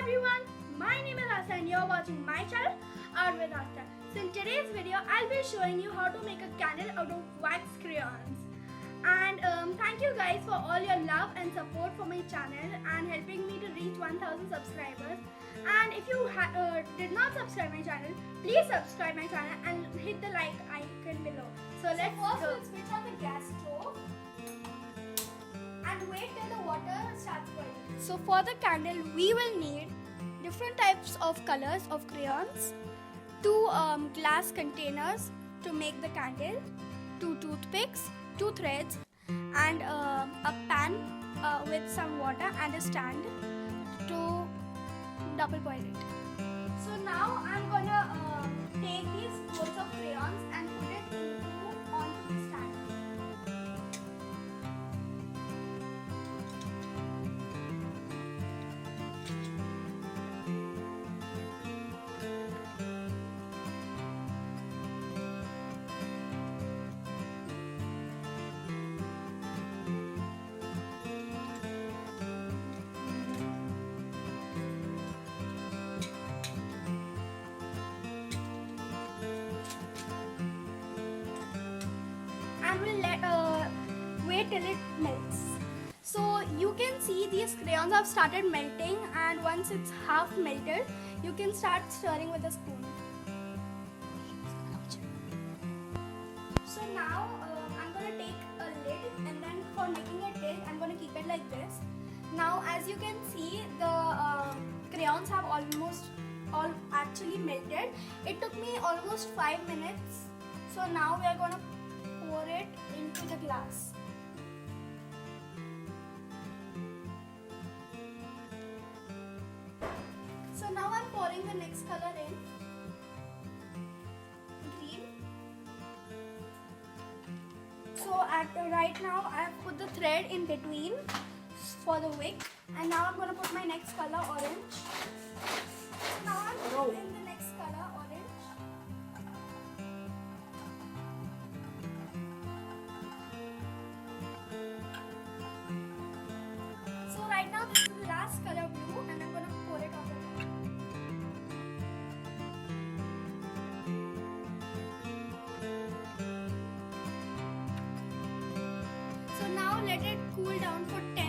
everyone, my name is Aastha and you're watching my channel Art with Aastha. So in today's video, I'll be showing you how to make a candle out of wax crayons. And thank you guys for all your love and support for my channel and helping me to reach 1000 subscribers. And if you did not subscribe my channel, please subscribe my channel and hit the like icon below. So let's go. We'll switch on the gas stove and wait till the water starts boiling. So for the candle, we will need different types of colors of crayons, 2 glass containers to make the candle, 2 toothpicks, 2 threads, and a pan with some water and a stand to double boil it. So now I'm gonna take these rolls of crayons and put it onto the stand. And we'll wait till it melts. So you can see these crayons have started melting, and once it's half melted, you can start stirring with a spoon. So now I'm gonna take a lid, and then for making a dish, I'm gonna keep it like this. Now as you can see, the crayons have almost all actually melted. It took me almost 5 minutes. So now we are gonna pour it into the glass. So now I'm pouring the next color in, green. So right now I have put the thread in between for the wick, and now I'm going to put my next color, orange. Now I'm putting the next color, orange. So right now this is the last color, blue, and I'm going to pour it on the top. So now let it cool down for 10